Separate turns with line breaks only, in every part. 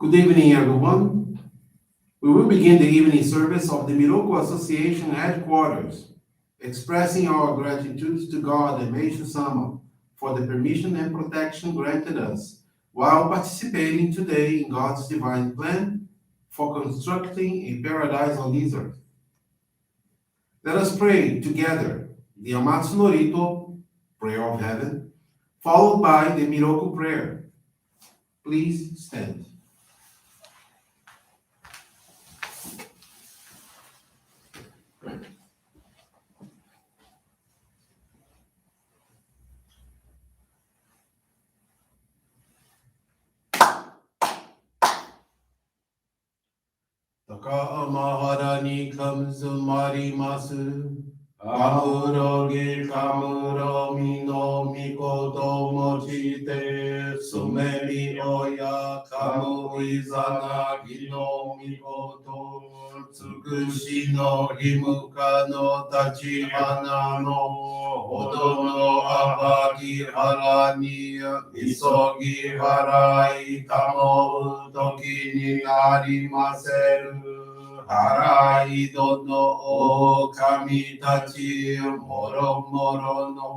Good evening, everyone. We will begin the evening service of the Miroku Association headquarters, expressing our gratitude to God and Meishu-sama for the permission and protection granted us while participating today in God's divine plan for constructing a paradise on this earth. Let us pray together the Amatsu-Norito, Prayer of Heaven, followed by the Miroku Prayer. Please stand. Taka amahara ni kamzumarimasu. Kamuro gi kamuro mino mikoto mochite. Sumemi oya kamu izana gino mikoto. Tsukushi no himuka no tachihana no. Hodo no abagi hara ni misogi harai tamo toki ni narimaseru. Harai dono o kami tachi moro moro no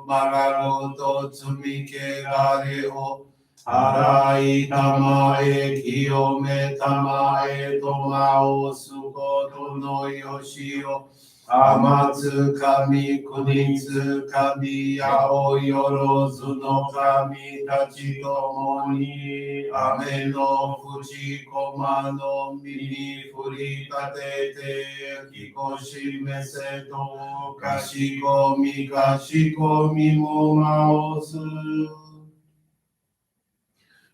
maragoto tsumike gare o. Harai tamae kiyome tamae tomao sukoto no yoshio. Amatsu kami kunitsu kami yao yorozu no kami tachi tomoni. Ame no fuji koma no mini furitate kikoshi meseto kashikomi mo maosu.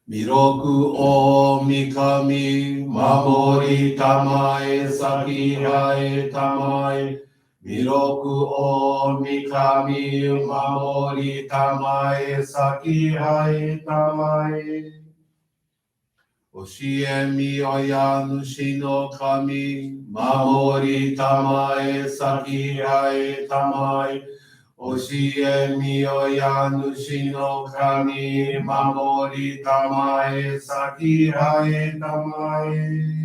Miroku o mikami mamori tamae sakihae tamae. Miroku o mikami mamori tamae sakihae tamae. Oshie mi oya nushi no kami mamori tamae sakihae tamae. Oshie mi oya nushi no kami mamori tamae sakihae tamae.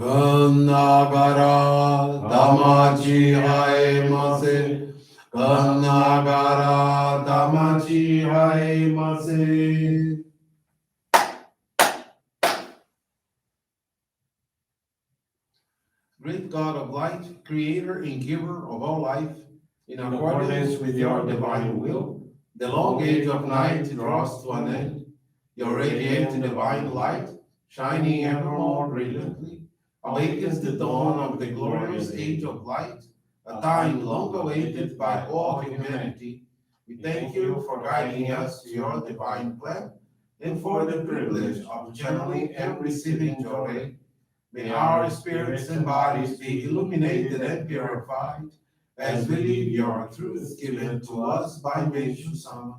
Kannagara damachi haemase. Kannagara damachi haemase. Great God of light, creator and giver of all life, in accordance with your divine will, the long age of night draws to an end. Your radiant divine light, shining ever more brilliantly, awakens the dawn of the glorious age of light, a time long awaited by all humanity. We thank you for guiding us to your divine plan and for the privilege of channeling and receiving Johrei. May our spirits and bodies be illuminated and purified as we live your truth given to us by Meishu-sama.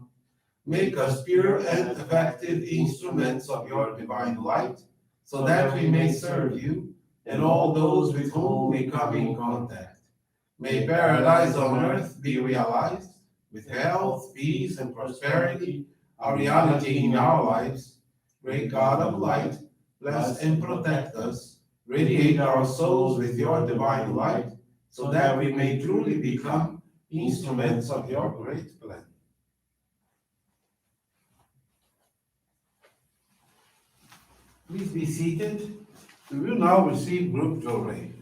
Make us pure and effective instruments of your divine light, so that we may serve you and all those with whom we come in contact. May paradise on earth be realized, with health, peace, and prosperity, a reality in our lives. Great God of light, bless and protect us. Radiate our souls with your divine light, so that we may truly become instruments of your great plan. Please be seated. We will now receive group Johrei.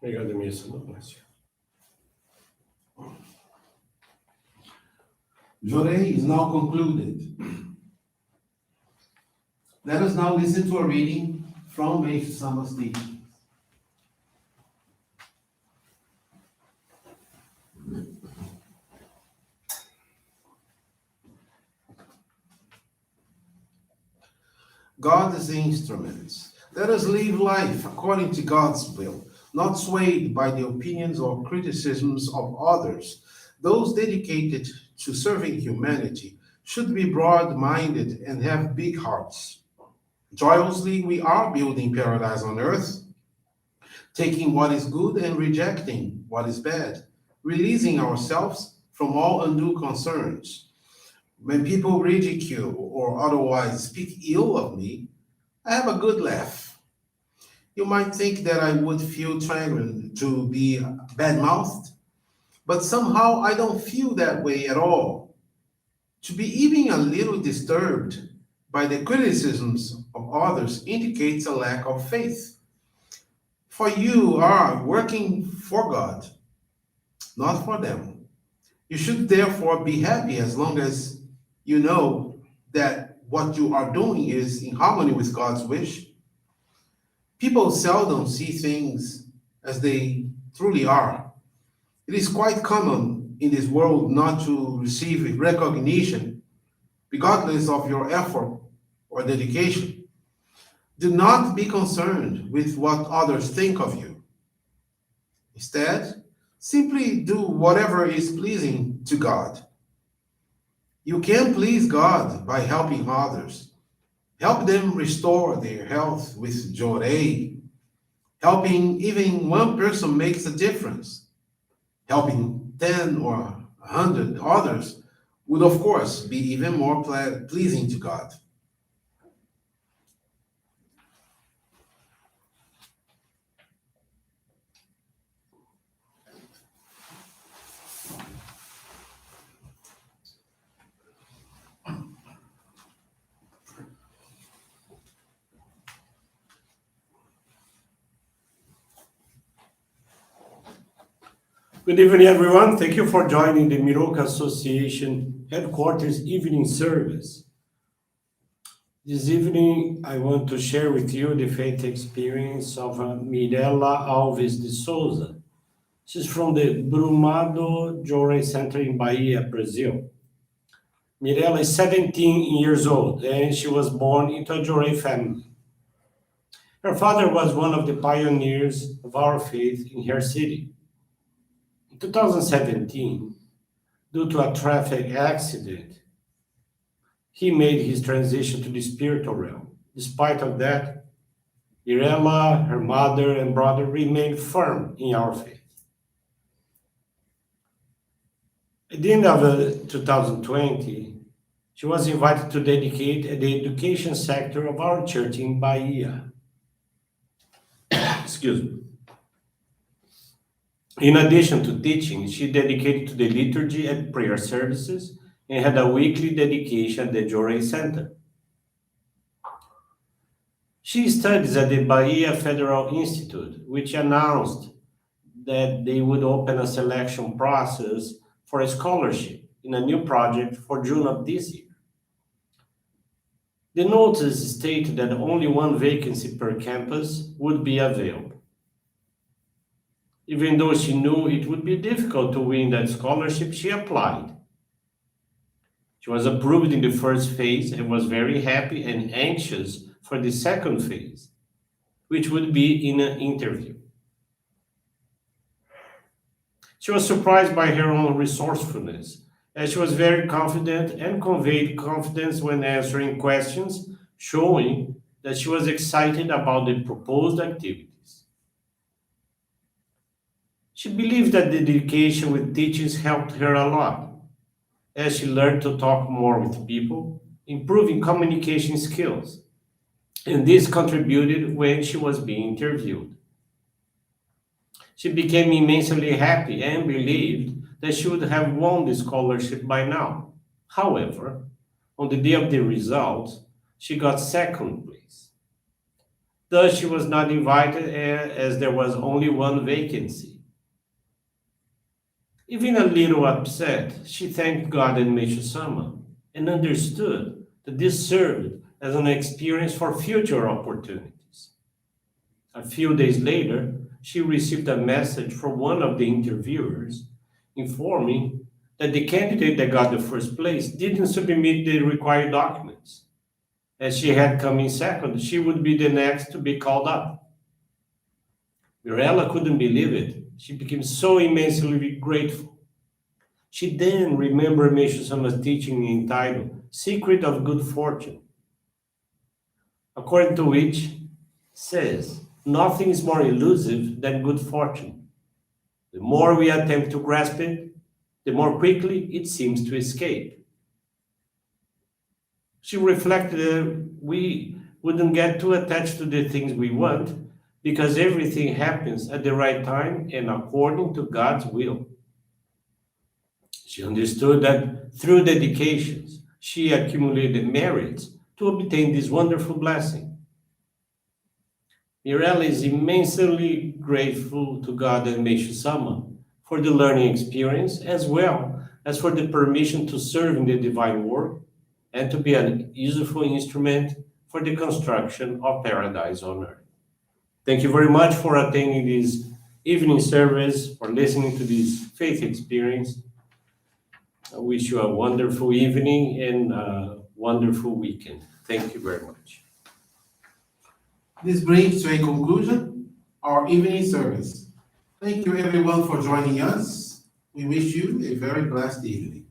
Obrigado, Meishu-sama. Bless you.
Johrei is now concluded. Let us now listen to a reading from Meishu-sama's teaching. God is the instruments. Let us live life according to God's will, not swayed by the opinions or criticisms of others. Those dedicated to serving humanity should be broad minded and have big hearts. Joyously, we are building paradise on earth, taking what is good and rejecting what is bad, releasing ourselves from all undue concerns. When people ridicule or otherwise speak ill of me, I have a good laugh. You might think that I would feel chagrin to be bad-mouthed, but somehow I don't feel that way at all. To be even a little disturbed by the criticisms of others indicates a lack of faith. For you are working for God, not for them. You should therefore be happy as long as you know that what you are doing is in harmony with God's wish. People seldom see things as they truly are. It is quite common in this world not to receive recognition, regardless of your effort or dedication. Do not be concerned with what others think of you. Instead, simply do whatever is pleasing to God. You can please God by helping others. Help them restore their health with Johrei. Helping even one person makes a difference. Helping 10 or 100 others would, of course, be even more pleasing to God.
Good evening, everyone. Thank you for joining the Miroku Association headquarters evening service. This evening, I want to share with you the faith experience of Mirella Alves de Souza. She's from the Brumado Johrei Center in Bahia, Brazil. Mirella is 17 years old and she was born into a Johrei family. Her father was one of the pioneers of our faith in her city. In 2017, due to a traffic accident, he made his transition to the spiritual realm. Despite of that, Mirella, her mother, and brother remained firm in our faith. At the end of 2020, she was invited to dedicate the education sector of our church in Bahia. Excuse me. In addition to teaching, she dedicated to the liturgy and prayer services and had a weekly dedication at the Johrei Center. She studies at the Bahia Federal Institute, which announced that they would open a selection process for a scholarship in a new project for June of this year. The notice stated that only one vacancy per campus would be available. Even though she knew it would be difficult to win that scholarship, she applied. She was approved in the first phase and was very happy and anxious for the second phase, which would be in an interview. She was surprised by her own resourcefulness, as she was very confident and conveyed confidence when answering questions, showing that she was excited about the proposed activities. She believed that the dedication with teachings helped her a lot, as she learned to talk more with people, improving communication skills, and this contributed when she was being interviewed. She became immensely happy and believed that she would have won the scholarship by now. However, on the day of the results, she got second place. Thus, she was not invited as there was only one vacancy. Even a little upset, she thanked God and Meishu-sama and understood that this served as an experience for future opportunities. A few days later, she received a message from one of the interviewers informing that the candidate that got the first place didn't submit the required documents. As she had come in second, she would be the next to be called up. Mirella couldn't believe it. She became so immensely grateful. She then remembered Meishu-sama's teaching entitled Secret of Good Fortune, according to which says, nothing is more elusive than good fortune. The more we attempt to grasp it, the more quickly it seems to escape. She reflected that we wouldn't get too attached to the things we want because everything happens at the right time and according to God's will. She understood that through dedications, she accumulated merits to obtain this wonderful blessing. Mirella is immensely grateful to God and Meishu-sama for the learning experience as well as for the permission to serve in the divine work and to be a useful instrument for the construction of paradise on earth. Thank you very much for attending this evening service, for listening to this faith experience. I wish you a wonderful evening and a wonderful weekend. Thank you very much.
This brings to a conclusion our evening service. Thank you everyone for joining us. We wish you a very blessed evening.